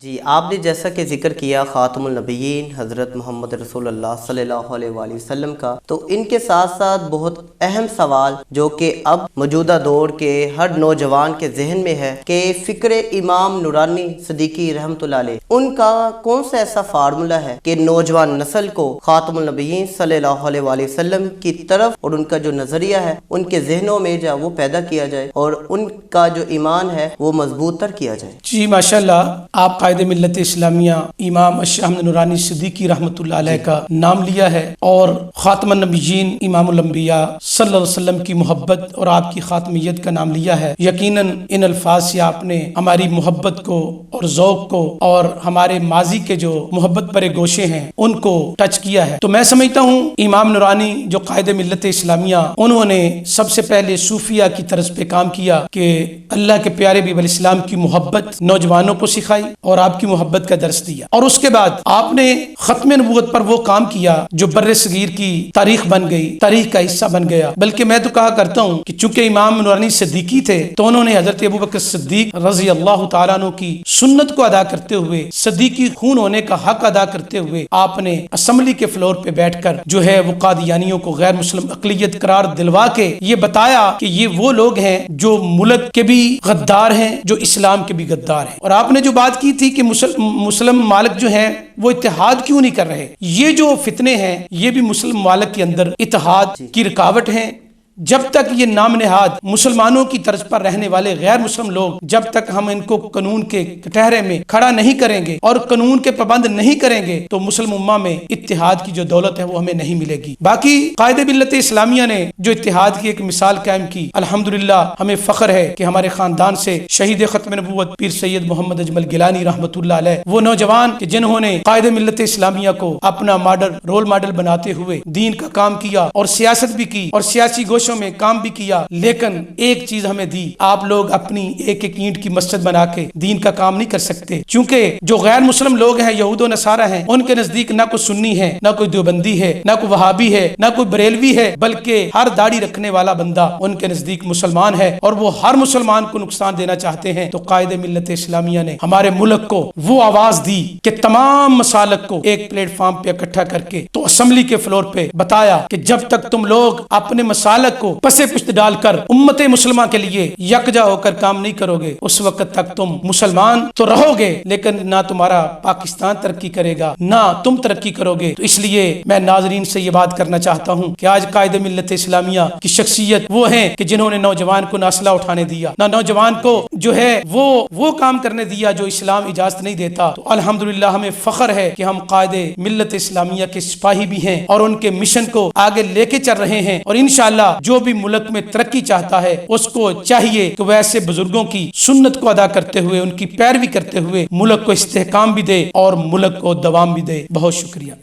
جی، آپ نے جیسا کہ ذکر کیا خاتم النبیین حضرت محمد رسول اللہ صلی اللہ علیہ وآلہ وسلم کا، تو ان کے ساتھ ساتھ بہت اہم سوال جو کہ اب موجودہ دور کے ہر نوجوان کے ذہن میں ہے کہ فکر امام نورانی صدیقی رحمۃ اللہ علیہ ان کا کون سا ایسا فارمولا ہے کہ نوجوان نسل کو خاتم النبیین صلی اللہ علیہ وآلہ وسلم کی طرف اور ان کا جو نظریہ ہے ان کے ذہنوں میں جو وہ پیدا کیا جائے اور ان کا جو ایمان ہے وہ مضبوط تر کیا جائے۔ جی ماشاءاللہ، آپ قائد ملت اسلامیہ امام اشرف احمد نورانی صدیقی رحمۃ اللہ علیہ کا نام لیا ہے اور خاتم النبیین امام الانبیاء صلی اللہ علیہ وسلم کی محبت اور آپ کی خاتمیت کا نام لیا ہے۔ یقیناً ان الفاظ سے آپ نے ہماری محبت کو اور ذوق کو اور ہمارے ماضی کے جو محبت برے گوشے ہیں ان کو ٹچ کیا ہے۔ تو میں سمجھتا ہوں امام نورانی جو قائد ملت اسلامیہ، انہوں نے سب سے پہلے صوفیہ کی طرز پہ کام کیا کہ اللہ کے پیارے بھی علیہ السلام کی محبت نوجوانوں کو سکھائی اور آپ کی محبت کا درس دیا، اور اس کے بعد آپ نے ختم نبوت پر وہ کام کیا جو بر صغیر کی تاریخ بن گئی، تاریخ کا حصہ بن گیا۔ بلکہ میں تو کہا کرتا ہوں کہ چونکہ امام نورانی صدیقی تھے تو انہوں نے حضرت ابوبکر صدیق رضی اللہ تعالیٰ عنہ کی سنت کو ادا کرتے ہوئے، صدیقی خون ہونے کا حق ادا کرتے ہوئے، آپ نے اسمبلی کے فلور پہ بیٹھ کر جو ہے وہ قادیانیوں کو غیر مسلم اقلیت قرار دلوا کے یہ بتایا کہ یہ وہ لوگ ہیں جو ملک کے بھی غدار ہیں، جو اسلام کے بھی غدار ہیں۔ اور آپ نے جو بات کی تھی کہ مسلم ممالک جو ہیں وہ اتحاد کیوں نہیں کر رہے، یہ جو فتنے ہیں یہ بھی مسلم ممالک کے اندر اتحاد کی رکاوٹ ہیں۔ جب تک یہ نام نہاد مسلمانوں کی طرز پر رہنے والے غیر مسلم لوگ، جب تک ہم ان کو قانون کے کٹہرے میں کھڑا نہیں کریں گے اور قانون کے پابند نہیں کریں گے تو مسلم امہ میں اتحاد کی جو دولت ہے وہ ہمیں نہیں ملے گی۔ باقی قائد ملت اسلامیہ نے جو اتحاد کی ایک مثال قائم کی، الحمدللہ ہمیں فخر ہے کہ ہمارے خاندان سے شہید ختم نبوت پیر سید محمد اجمل گیلانی رحمۃ اللہ علیہ، وہ نوجوان کہ جنہوں نے قائد ملت اسلامیہ کو اپنا رول ماڈل بناتے ہوئے دین کا کام کیا اور سیاست بھی کی اور سیاسی گوشت میں کام بھی کیا، لیکن ایک چیز ہمیں دی، آپ لوگ اپنی ایک ایک اینٹ کی مسجد بنا کے دین کا کام نہیں کر سکتے، چونکہ جو غیر مسلم لوگ ہیں، یہود و نصارہ ہیں، ان کے نزدیک نہ کوئی سنی ہے، نہ کوئی دیوبندی ہے، نہ کوئی وہابی ہے، نہ کوئی بریلوی ہے، بلکہ ہر داڑھی رکھنے والا بندہ ان کے نزدیک مسلمان ہے، اور وہ ہر مسلمان کو نقصان دینا چاہتے ہیں۔ تو قائد ملت اسلامیہ نے ہمارے ملک کو وہ آواز دی کہ تمام مسالک کو ایک پلیٹ فارم پہ اکٹھا کر کے تو اسمبلی کے فلور پہ بتایا کہ جب تک تم لوگ اپنے مسالک کو پسے پشت ڈال کر امت مسلمہ کے لیے یکجا ہو کر کام نہیں کرو گے، اس وقت تک تم مسلمان تو رہو گے لیکن نہ تمہارا پاکستان ترقی کرے گا، نہ تم ترقی کرو گے۔ تو اس لیے میں ناظرین سے یہ بات کرنا چاہتا ہوں کہ آج قائد ملت اسلامیہ کی شخصیت وہ ہیں کہ جنہوں نے نوجوان کو نہ اسلحہ اٹھانے دیا، نہ نوجوان کو جو ہے وہ کام کرنے دیا جو اسلام اجازت نہیں دیتا۔ تو الحمدللہ ہمیں فخر ہے کہ ہم قائد ملت اسلامیہ کے سپاہی بھی ہیں اور ان کے مشن کو آگے لے کے چل رہے ہیں، اور انشاءاللہ جو بھی ملک میں ترقی چاہتا ہے اس کو چاہیے کہ وہ ایسے بزرگوں کی سنت کو ادا کرتے ہوئے، ان کی پیروی کرتے ہوئے ملک کو استحکام بھی دے اور ملک کو دوام بھی دے۔ بہت شکریہ۔